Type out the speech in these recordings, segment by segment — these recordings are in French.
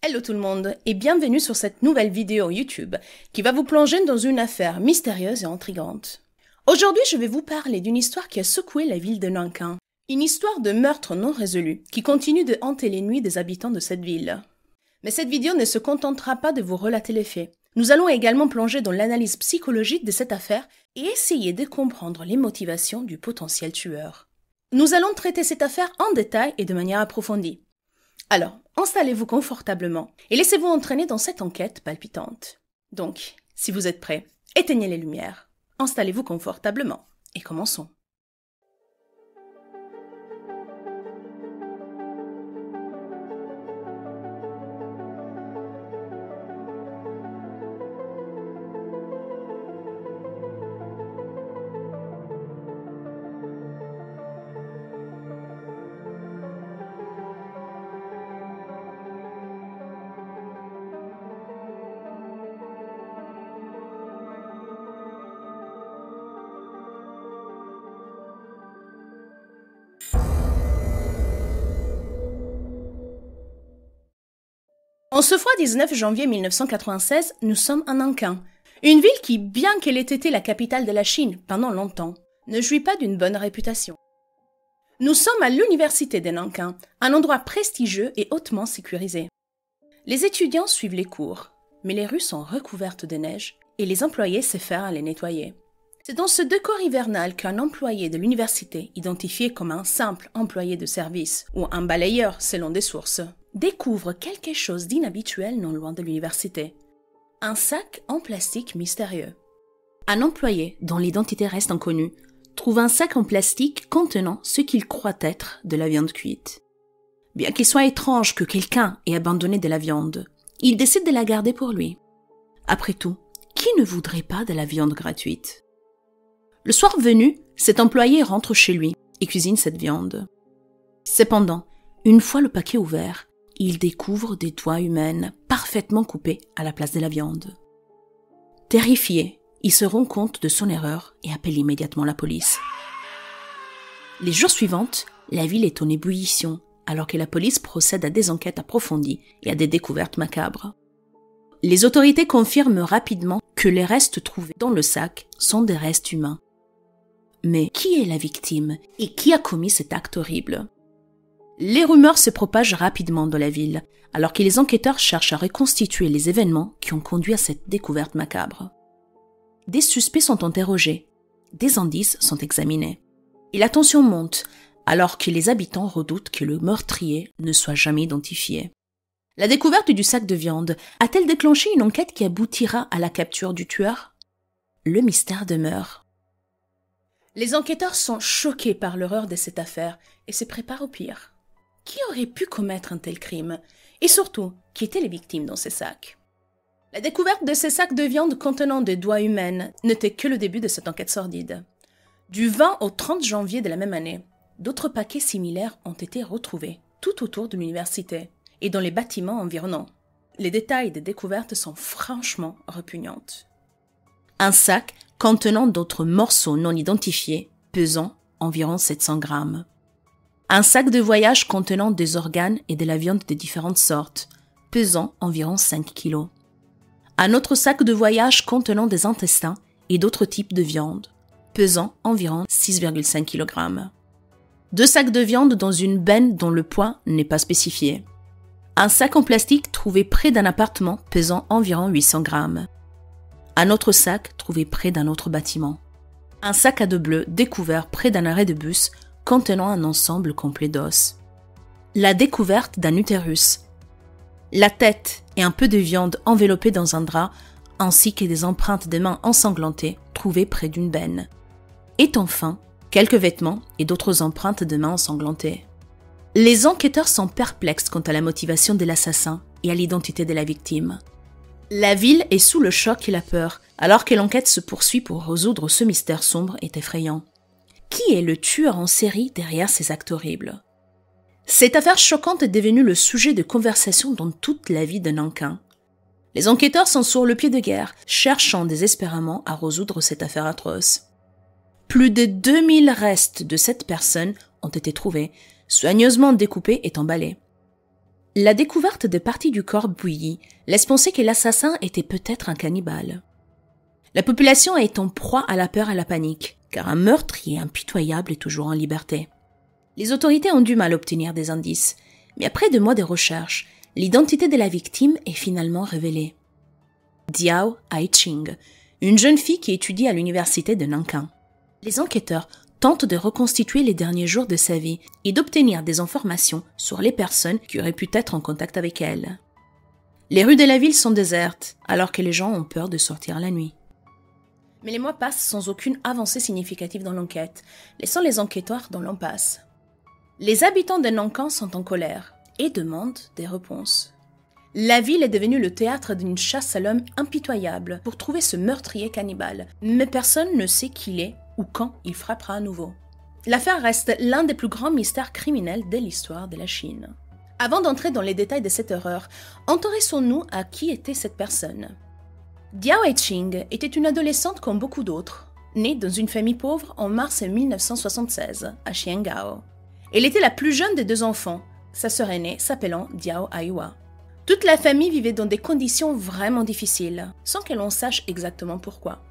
Hello tout le monde et bienvenue sur cette nouvelle vidéo YouTube qui va vous plonger dans une affaire mystérieuse et intrigante. Aujourd'hui, je vais vous parler d'une histoire qui a secoué la ville de Nankin. Une histoire de meurtre non résolu qui continue de hanter les nuits des habitants de cette ville. Mais cette vidéo ne se contentera pas de vous relater les faits. Nous allons également plonger dans l'analyse psychologique de cette affaire et essayer de comprendre les motivations du potentiel tueur. Nous allons traiter cette affaire en détail et de manière approfondie. Alors, installez-vous confortablement et laissez-vous entraîner dans cette enquête palpitante. Donc, si vous êtes prêts, éteignez les lumières, installez-vous confortablement et commençons. En ce froid 19 janvier 1996, nous sommes à Nankin, une ville qui, bien qu'elle ait été la capitale de la Chine pendant longtemps, ne jouit pas d'une bonne réputation. Nous sommes à l'université de Nankin, un endroit prestigieux et hautement sécurisé. Les étudiants suivent les cours, mais les rues sont recouvertes de neige et les employés s'efforcent à les nettoyer. C'est dans ce décor hivernal qu'un employé de l'université, identifié comme un simple employé de service ou un balayeur selon des sources, découvre quelque chose d'inhabituel non loin de l'université. Un sac en plastique mystérieux. Un employé, dont l'identité reste inconnue, trouve un sac en plastique contenant ce qu'il croit être de la viande cuite. Bien qu'il soit étrange que quelqu'un ait abandonné de la viande, il décide de la garder pour lui. Après tout, qui ne voudrait pas de la viande gratuite? Le soir venu, cet employé rentre chez lui et cuisine cette viande. Cependant, une fois le paquet ouvert, il découvre des doigts humaines parfaitement coupés à la place de la viande. Terrifié, il se rend compte de son erreur et appelle immédiatement la police. Les jours suivants, la ville est en ébullition alors que la police procède à des enquêtes approfondies et à des découvertes macabres. Les autorités confirment rapidement que les restes trouvés dans le sac sont des restes humains. Mais qui est la victime et qui a commis cet acte horrible? Les rumeurs se propagent rapidement dans la ville, alors que les enquêteurs cherchent à reconstituer les événements qui ont conduit à cette découverte macabre. Des suspects sont interrogés, des indices sont examinés, et la tension monte, alors que les habitants redoutent que le meurtrier ne soit jamais identifié. La découverte du sac de viande a-t-elle déclenché une enquête qui aboutira à la capture du tueur? Le mystère demeure. Les enquêteurs sont choqués par l'horreur de cette affaire et se préparent au pire. Qui aurait pu commettre un tel crime? Et surtout, qui étaient les victimes dans ces sacs? La découverte de ces sacs de viande contenant des doigts humaines n'était que le début de cette enquête sordide. Du 20 au 30 janvier de la même année, d'autres paquets similaires ont été retrouvés tout autour de l'université et dans les bâtiments environnants. Les détails des découvertes sont franchement répugnants. Un sac contenant d'autres morceaux non identifiés, pesant environ 700 grammes. Un sac de voyage contenant des organes et de la viande de différentes sortes, pesant environ 5 kilos. Un autre sac de voyage contenant des intestins et d'autres types de viande, pesant environ 6,5 kg. 2 sacs de viande dans une benne dont le poids n'est pas spécifié. Un sac en plastique trouvé près d'un appartement pesant environ 800 grammes. Un autre sac trouvé près d'un autre bâtiment. Un sac à dos bleu découvert près d'un arrêt de bus contenant un ensemble complet d'os. La découverte d'un utérus. La tête et un peu de viande enveloppée dans un drap, ainsi que des empreintes de mains ensanglantées trouvées près d'une benne. Et enfin, quelques vêtements et d'autres empreintes de mains ensanglantées. Les enquêteurs sont perplexes quant à la motivation de l'assassin et à l'identité de la victime. La ville est sous le choc et la peur, alors que l'enquête se poursuit pour résoudre ce mystère sombre et effrayant. Qui est le tueur en série derrière ces actes horribles? Cette affaire choquante est devenue le sujet de conversation dans toute la vie de Nankin. Les enquêteurs sont sur le pied de guerre, cherchant désespérément à résoudre cette affaire atroce. Plus de 2000 restes de cette personne ont été trouvés, soigneusement découpés et emballés. La découverte de parties du corps bouillies laisse penser que l'assassin était peut-être un cannibale. La population est en proie à la peur et à la panique, car un meurtrier impitoyable est toujours en liberté. Les autorités ont du mal à obtenir des indices, mais après 2 mois de recherche, l'identité de la victime est finalement révélée. Diao Aiching, une jeune fille qui étudie à l'université de Nankin. Les enquêteurs tentent de reconstituer les derniers jours de sa vie et d'obtenir des informations sur les personnes qui auraient pu être en contact avec elle. Les rues de la ville sont désertes, alors que les gens ont peur de sortir la nuit. Mais les mois passent sans aucune avancée significative dans l'enquête, laissant les enquêteurs dans l'impasse. Les habitants de Nankin sont en colère et demandent des réponses. La ville est devenue le théâtre d'une chasse à l'homme impitoyable pour trouver ce meurtrier cannibale, mais personne ne sait qui il est ou quand il frappera à nouveau. L'affaire reste l'un des plus grands mystères criminels de l'histoire de la Chine. Avant d'entrer dans les détails de cette horreur, intéressons-nous à qui était cette personne. Diao Aiching était une adolescente comme beaucoup d'autres, née dans une famille pauvre en mars 1976 à Xiangao. Elle était la plus jeune des 2 enfants, sa sœur aînée s'appelant Diao Aiwa. Toute la famille vivait dans des conditions vraiment difficiles, sans que l'on sache exactement pourquoi.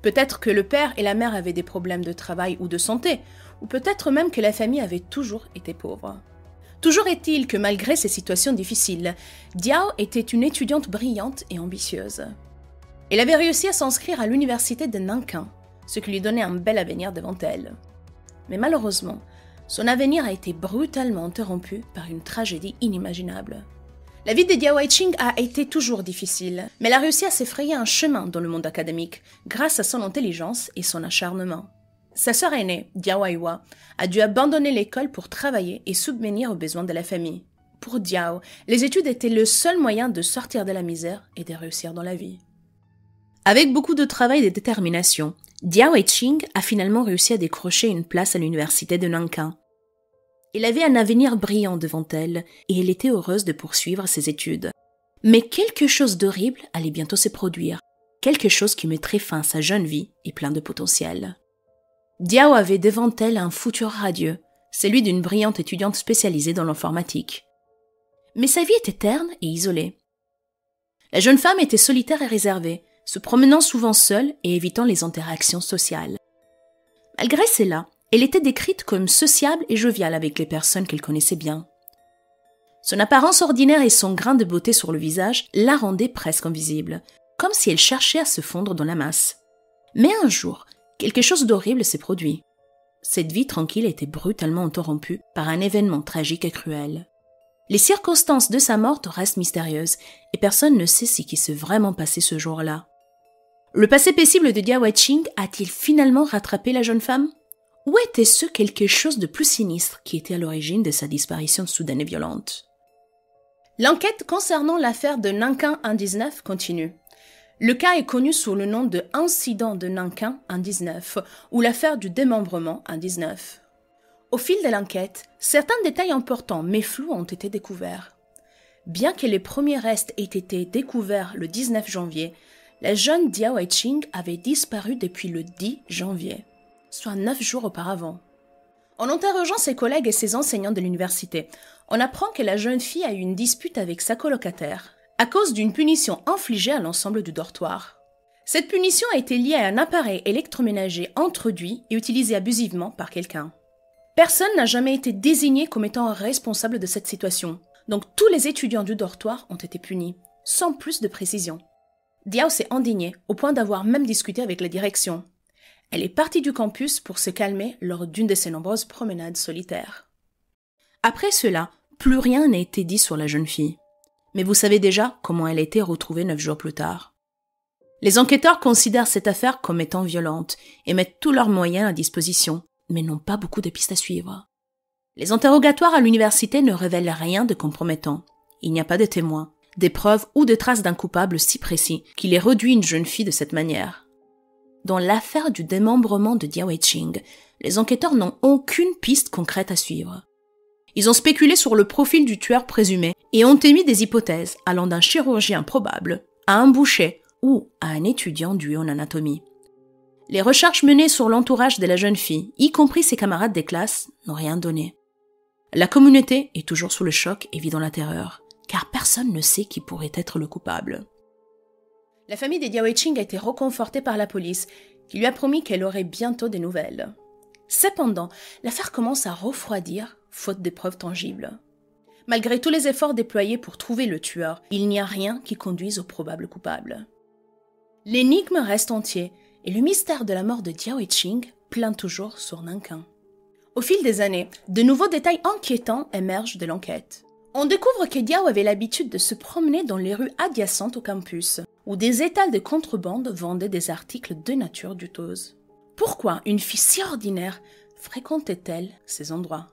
Peut-être que le père et la mère avaient des problèmes de travail ou de santé, ou peut-être même que la famille avait toujours été pauvre. Toujours est-il que malgré ces situations difficiles, Diao était une étudiante brillante et ambitieuse. Elle avait réussi à s'inscrire à l'université de Nankin, ce qui lui donnait un bel avenir devant elle. Mais malheureusement, son avenir a été brutalement interrompu par une tragédie inimaginable. La vie de Diao Aiching a été toujours difficile, mais elle a réussi à s'effrayer un chemin dans le monde académique grâce à son intelligence et son acharnement. Sa sœur aînée, Diao Aiwa, a dû abandonner l'école pour travailler et subvenir aux besoins de la famille. Pour Diao, les études étaient le seul moyen de sortir de la misère et de réussir dans la vie. Avec beaucoup de travail et de détermination, Diao Aiching a finalement réussi à décrocher une place à l'université de Nankin. Elle avait un avenir brillant devant elle et elle était heureuse de poursuivre ses études. Mais quelque chose d'horrible allait bientôt se produire, quelque chose qui mettrait fin à sa jeune vie et plein de potentiel. Diao avait devant elle un futur radieux, celui d'une brillante étudiante spécialisée dans l'informatique. Mais sa vie était terne et isolée. La jeune femme était solitaire et réservée, se promenant souvent seule et évitant les interactions sociales. Malgré cela, elle était décrite comme sociable et joviale avec les personnes qu'elle connaissait bien. Son apparence ordinaire et son grain de beauté sur le visage la rendaient presque invisible, comme si elle cherchait à se fondre dans la masse. Mais un jour, quelque chose d'horrible s'est produit. Cette vie tranquille était brutalement interrompue par un événement tragique et cruel. Les circonstances de sa mort restent mystérieuses et personne ne sait ce qui s'est vraiment passé ce jour-là. Le passé paisible de Diao Aiching a-t-il finalement rattrapé la jeune femme ? Ou était-ce quelque chose de plus sinistre qui était à l'origine de sa disparition soudaine et violente ? L'enquête concernant l'affaire de Nankin en 19 continue. Le cas est connu sous le nom de Incident de Nankin en 19 ou l'affaire du démembrement en 19. Au fil de l'enquête, certains détails importants mais flous ont été découverts. Bien que les premiers restes aient été découverts le 19 janvier, la jeune Diao Aiching avait disparu depuis le 10 janvier. Soit 9 jours auparavant. En interrogeant ses collègues et ses enseignants de l'université, on apprend que la jeune fille a eu une dispute avec sa colocataire à cause d'une punition infligée à l'ensemble du dortoir. Cette punition a été liée à un appareil électroménager introduit et utilisé abusivement par quelqu'un. Personne n'a jamais été désigné comme étant responsable de cette situation, donc tous les étudiants du dortoir ont été punis, sans plus de précision. Diao s'est indignée au point d'avoir même discuté avec la direction. Elle est partie du campus pour se calmer lors d'une de ses nombreuses promenades solitaires. Après cela, plus rien n'a été dit sur la jeune fille. Mais vous savez déjà comment elle a été retrouvée 9 jours plus tard. Les enquêteurs considèrent cette affaire comme étant violente et mettent tous leurs moyens à disposition, mais n'ont pas beaucoup de pistes à suivre. Les interrogatoires à l'université ne révèlent rien de compromettant. Il n'y a pas de témoins, des preuves ou de traces d'un coupable si précis qu'il ait réduit une jeune fille de cette manière. Dans l'affaire du démembrement de Diao Aiching, les enquêteurs n'ont aucune piste concrète à suivre. Ils ont spéculé sur le profil du tueur présumé et ont émis des hypothèses allant d'un chirurgien probable à un boucher ou à un étudiant doué en anatomie. Les recherches menées sur l'entourage de la jeune fille, y compris ses camarades des classes, n'ont rien donné. La communauté est toujours sous le choc et vit dans la terreur, car personne ne sait qui pourrait être le coupable. La famille de Diao Ching a été réconfortée par la police, qui lui a promis qu'elle aurait bientôt des nouvelles. Cependant, l'affaire commence à refroidir, faute de preuves tangibles. Malgré tous les efforts déployés pour trouver le tueur, il n'y a rien qui conduise au probable coupable. L'énigme reste entier et le mystère de la mort de Diao Ching plane toujours sur Nankin. Au fil des années, de nouveaux détails inquiétants émergent de l'enquête. On découvre que Diao avait l'habitude de se promener dans les rues adjacentes au campus, où des étals de contrebande vendaient des articles de nature douteuse. Pourquoi une fille si ordinaire fréquentait-elle ces endroits?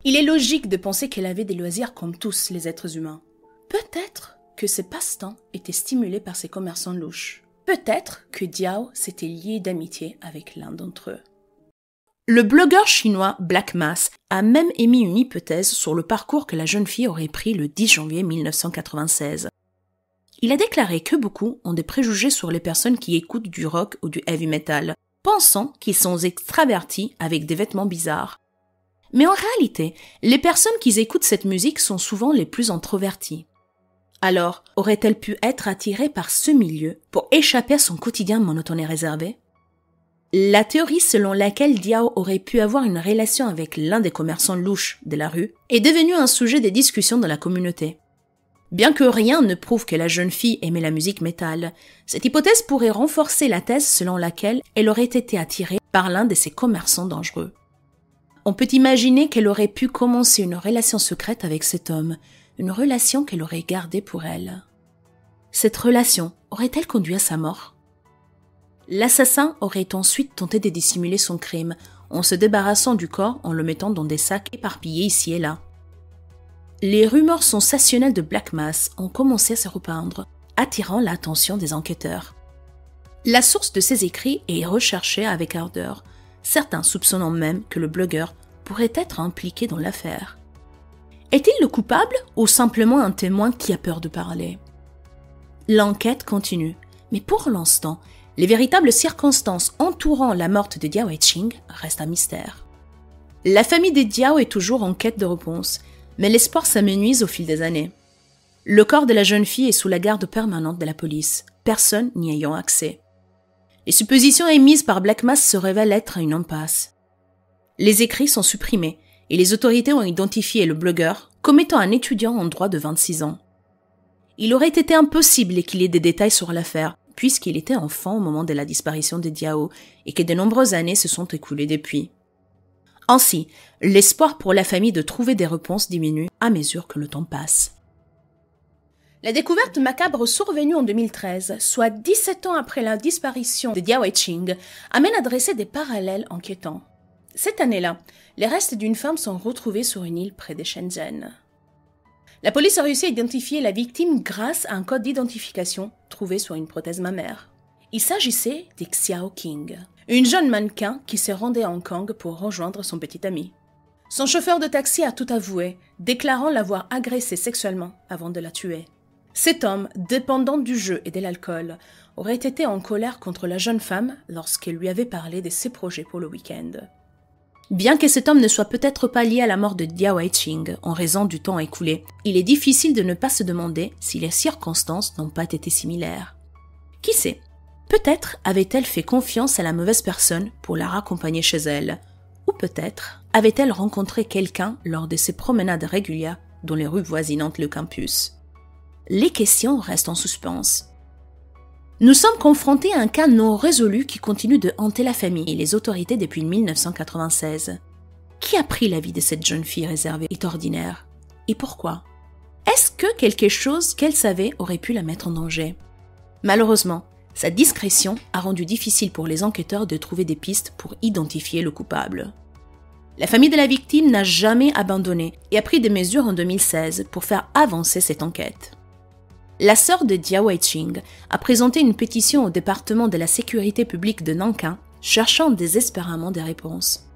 Il est logique de penser qu'elle avait des loisirs comme tous les êtres humains. Peut-être que ses passe-temps étaient stimulés par ces commerçants louches. Peut-être que Diao s'était lié d'amitié avec l'un d'entre eux. Le blogueur chinois Black Mass a même émis une hypothèse sur le parcours que la jeune fille aurait pris le 10 janvier 1996. Il a déclaré que beaucoup ont des préjugés sur les personnes qui écoutent du rock ou du heavy metal, pensant qu'ils sont extravertis avec des vêtements bizarres. Mais en réalité, les personnes qui écoutent cette musique sont souvent les plus introverties. Alors, aurait-elle pu être attirée par ce milieu pour échapper à son quotidien monotone et réservé? La théorie selon laquelle Diao aurait pu avoir une relation avec l'un des commerçants louches de la rue est devenue un sujet de discussion dans la communauté. Bien que rien ne prouve que la jeune fille aimait la musique métal, cette hypothèse pourrait renforcer la thèse selon laquelle elle aurait été attirée par l'un de ces commerçants dangereux. On peut imaginer qu'elle aurait pu commencer une relation secrète avec cet homme, une relation qu'elle aurait gardée pour elle. Cette relation aurait-elle conduit à sa mort? L'assassin aurait ensuite tenté de dissimuler son crime, en se débarrassant du corps en le mettant dans des sacs éparpillés ici et là. Les rumeurs sensationnelles de Black Mass ont commencé à se répandre, attirant l'attention des enquêteurs. La source de ces écrits est recherchée avec ardeur, certains soupçonnant même que le blogueur pourrait être impliqué dans l'affaire. Est-il le coupable ou simplement un témoin qui a peur de parler? L'enquête continue, mais pour l'instant, les véritables circonstances entourant la mort de Diao Ching restent un mystère. La famille des Diao est toujours en quête de réponse, mais l'espoir s'amenuise au fil des années. Le corps de la jeune fille est sous la garde permanente de la police, personne n'y ayant accès. Les suppositions émises par Black Mass se révèlent être une impasse. Les écrits sont supprimés et les autorités ont identifié le blogueur comme étant un étudiant en droit de 26 ans. Il aurait été impossible qu'il ait des détails sur l'affaire, puisqu'il était enfant au moment de la disparition de Diao et que de nombreuses années se sont écoulées depuis. Ainsi, l'espoir pour la famille de trouver des réponses diminue à mesure que le temps passe. La découverte macabre survenue en 2013, soit 17 ans après la disparition de Diao Ching, amène à dresser des parallèles inquiétants. Cette année-là, les restes d'une femme sont retrouvés sur une île près de Shenzhen. La police a réussi à identifier la victime grâce à un code d'identification trouvé sur une prothèse mammaire. Il s'agissait de Xiao King, une jeune mannequin qui se rendait à Hong Kong pour rejoindre son petit ami. Son chauffeur de taxi a tout avoué, déclarant l'avoir agressée sexuellement avant de la tuer. Cet homme, dépendant du jeu et de l'alcool, aurait été en colère contre la jeune femme lorsqu'elle lui avait parlé de ses projets pour le week-end. Bien que cet homme ne soit peut-être pas lié à la mort de Diao Ching en raison du temps écoulé, il est difficile de ne pas se demander si les circonstances n'ont pas été similaires. Qui sait? Peut-être avait-elle fait confiance à la mauvaise personne pour la raccompagner chez elle, ou peut-être avait-elle rencontré quelqu'un lors de ses promenades régulières dans les rues voisinantes le campus. Les questions restent en suspens. Nous sommes confrontés à un cas non résolu qui continue de hanter la famille et les autorités depuis 1996. Qui a pris la vie de cette jeune fille réservée et ordinaire? Et pourquoi? Est-ce que quelque chose qu'elle savait aurait pu la mettre en danger? Malheureusement, sa discrétion a rendu difficile pour les enquêteurs de trouver des pistes pour identifier le coupable. La famille de la victime n'a jamais abandonné et a pris des mesures en 2016 pour faire avancer cette enquête. La sœur de Diao Ching a présenté une pétition au département de la sécurité publique de Nankin, cherchant désespérément des réponses.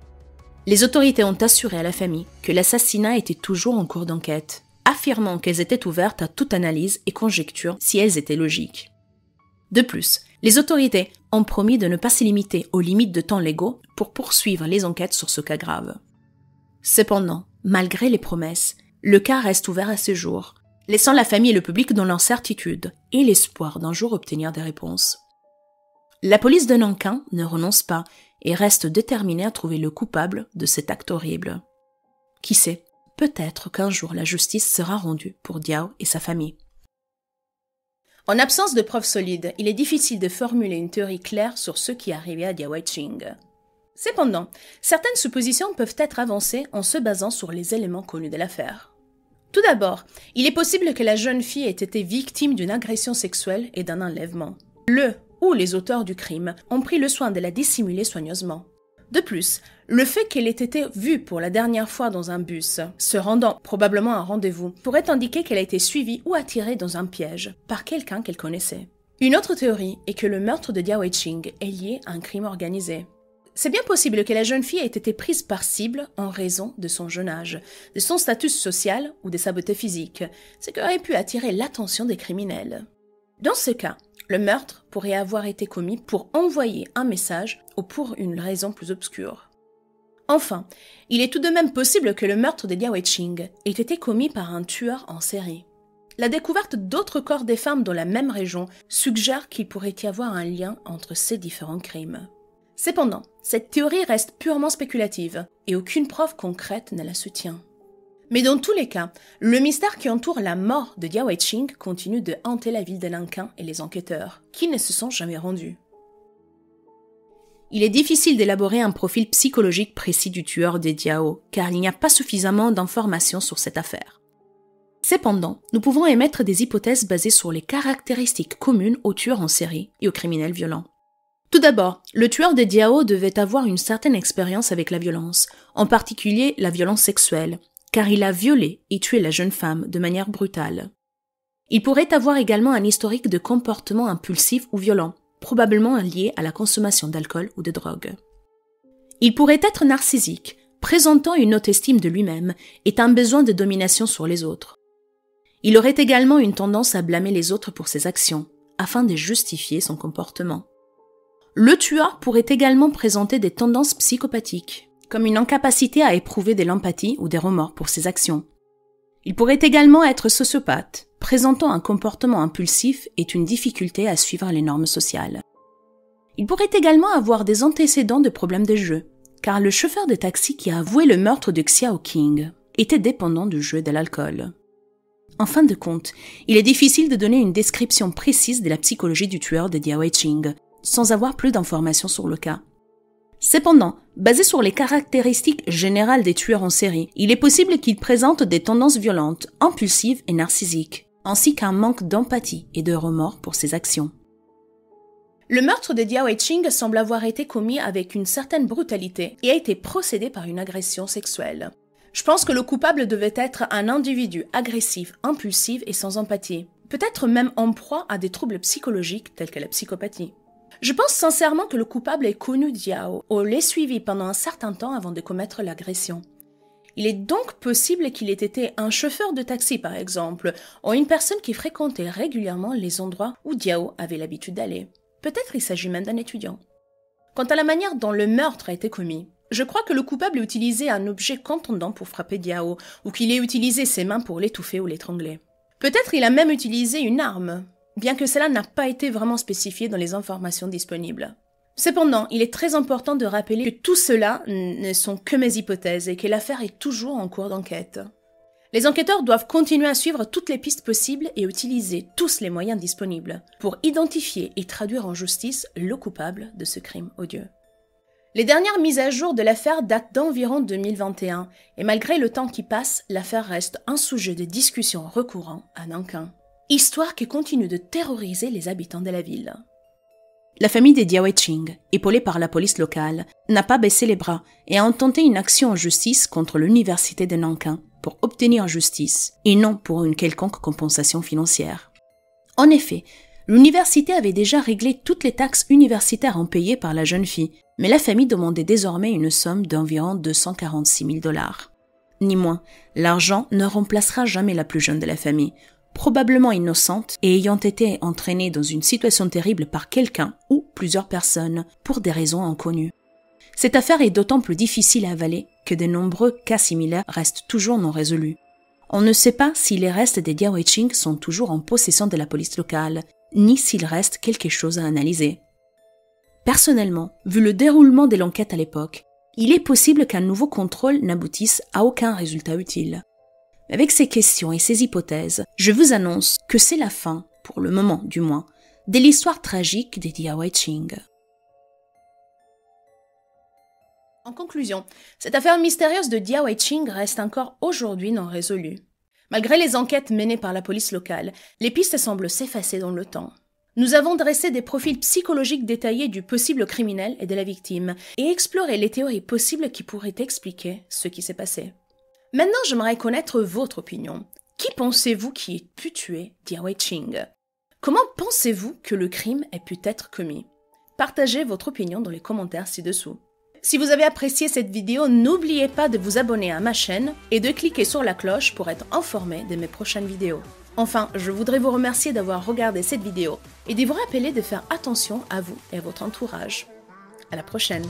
Les autorités ont assuré à la famille que l'assassinat était toujours en cours d'enquête, affirmant qu'elles étaient ouvertes à toute analyse et conjecture si elles étaient logiques. De plus, les autorités ont promis de ne pas se limiter aux limites de temps légaux pour poursuivre les enquêtes sur ce cas grave. Cependant, malgré les promesses, le cas reste ouvert à ce jour. laissant la famille et le public dans l'incertitude et l'espoir d'un jour obtenir des réponses. La police de Nankin ne renonce pas et reste déterminée à trouver le coupable de cet acte horrible. Qui sait, peut-être qu'un jour la justice sera rendue pour Diao et sa famille. En absence de preuves solides, il est difficile de formuler une théorie claire sur ce qui est arrivé à Diao Wei-ching. Cependant, certaines suppositions peuvent être avancées en se basant sur les éléments connus de l'affaire. Tout d'abord, il est possible que la jeune fille ait été victime d'une agression sexuelle et d'un enlèvement. Le ou les auteurs du crime ont pris le soin de la dissimuler soigneusement. De plus, le fait qu'elle ait été vue pour la dernière fois dans un bus, se rendant probablement à un rendez-vous, pourrait indiquer qu'elle a été suivie ou attirée dans un piège par quelqu'un qu'elle connaissait. Une autre théorie est que le meurtre de Diao Wei-ching est lié à un crime organisé. C'est bien possible que la jeune fille ait été prise par cible en raison de son jeune âge, de son statut social ou de sa beauté physique, ce qui aurait pu attirer l'attention des criminels. Dans ce cas, le meurtre pourrait avoir été commis pour envoyer un message ou pour une raison plus obscure. Enfin, il est tout de même possible que le meurtre de Diao Wei-ching ait été commis par un tueur en série. La découverte d'autres corps des femmes dans la même région suggère qu'il pourrait y avoir un lien entre ces différents crimes. Cependant, cette théorie reste purement spéculative et aucune preuve concrète ne la soutient. Mais dans tous les cas, le mystère qui entoure la mort de Diao Wei-ching continue de hanter la ville de Nankin et les enquêteurs, qui ne se sont jamais rendus. Il est difficile d'élaborer un profil psychologique précis du tueur de Diao, car il n'y a pas suffisamment d'informations sur cette affaire. Cependant, nous pouvons émettre des hypothèses basées sur les caractéristiques communes aux tueurs en série et aux criminels violents. Tout d'abord, le tueur de Diao devait avoir une certaine expérience avec la violence, en particulier la violence sexuelle, car il a violé et tué la jeune femme de manière brutale. Il pourrait avoir également un historique de comportement impulsif ou violent, probablement lié à la consommation d'alcool ou de drogue. Il pourrait être narcissique, présentant une haute estime de lui-même et un besoin de domination sur les autres. Il aurait également une tendance à blâmer les autres pour ses actions, afin de justifier son comportement. Le tueur pourrait également présenter des tendances psychopathiques, comme une incapacité à éprouver de l'empathie ou des remords pour ses actions. Il pourrait également être sociopathe, présentant un comportement impulsif et une difficulté à suivre les normes sociales. Il pourrait également avoir des antécédents de problèmes de jeu, car le chauffeur de taxi qui a avoué le meurtre de Xiao King était dépendant du jeu et de l'alcool. En fin de compte, il est difficile de donner une description précise de la psychologie du tueur de Diao Wei-ching, sans avoir plus d'informations sur le cas. Cependant, basé sur les caractéristiques générales des tueurs en série, il est possible qu'ils présentent des tendances violentes, impulsives et narcissiques, ainsi qu'un manque d'empathie et de remords pour ses actions. Le meurtre de Diao Wei-ching semble avoir été commis avec une certaine brutalité et a été procédé par une agression sexuelle. Je pense que le coupable devait être un individu agressif, impulsif et sans empathie, peut-être même en proie à des troubles psychologiques tels que la psychopathie. Je pense sincèrement que le coupable ait connu Diao ou l'ait suivi pendant un certain temps avant de commettre l'agression. Il est donc possible qu'il ait été un chauffeur de taxi par exemple, ou une personne qui fréquentait régulièrement les endroits où Diao avait l'habitude d'aller. Peut-être il s'agit même d'un étudiant. Quant à la manière dont le meurtre a été commis, je crois que le coupable a utilisé un objet contondant pour frapper Diao, ou qu'il ait utilisé ses mains pour l'étouffer ou l'étrangler. Peut-être il a même utilisé une arme, bien que cela n'a pas été vraiment spécifié dans les informations disponibles. Cependant, il est très important de rappeler que tout cela ne sont que mes hypothèses et que l'affaire est toujours en cours d'enquête. Les enquêteurs doivent continuer à suivre toutes les pistes possibles et utiliser tous les moyens disponibles pour identifier et traduire en justice le coupable de ce crime odieux. Les dernières mises à jour de l'affaire datent d'environ 2021 et malgré le temps qui passe, l'affaire reste un sujet de discussion récurrent à Nankin. Histoire qui continue de terroriser les habitants de la ville. La famille de Diao Wei-ching, épaulée par la police locale, n'a pas baissé les bras et a intenté une action en justice contre l'université de Nankin pour obtenir justice et non pour une quelconque compensation financière. En effet, l'université avait déjà réglé toutes les taxes universitaires impayées par la jeune fille, mais la famille demandait désormais une somme d'environ 246 000 $. Ni moins, l'argent ne remplacera jamais la plus jeune de la famille, probablement innocente et ayant été entraînée dans une situation terrible par quelqu'un ou plusieurs personnes pour des raisons inconnues. Cette affaire est d'autant plus difficile à avaler que de nombreux cas similaires restent toujours non résolus. On ne sait pas si les restes des Dia Wei-ching sont toujours en possession de la police locale, ni s'il reste quelque chose à analyser. Personnellement, vu le déroulement de l'enquête à l'époque, il est possible qu'un nouveau contrôle n'aboutisse à aucun résultat utile. Avec ces questions et ces hypothèses, je vous annonce que c'est la fin, pour le moment du moins, de l'histoire tragique des Dia Wei-ching. En conclusion, cette affaire mystérieuse de Dia Wei-ching reste encore aujourd'hui non résolue. Malgré les enquêtes menées par la police locale, les pistes semblent s'effacer dans le temps. Nous avons dressé des profils psychologiques détaillés du possible criminel et de la victime, et exploré les théories possibles qui pourraient expliquer ce qui s'est passé. Maintenant, j'aimerais connaître votre opinion. Qui pensez-vous qui ait pu tuer Dia Wei-ching? Comment pensez-vous que le crime ait pu être commis? Partagez votre opinion dans les commentaires ci-dessous. Si vous avez apprécié cette vidéo, n'oubliez pas de vous abonner à ma chaîne et de cliquer sur la cloche pour être informé de mes prochaines vidéos. Enfin, je voudrais vous remercier d'avoir regardé cette vidéo et de vous rappeler de faire attention à vous et à votre entourage. À la prochaine!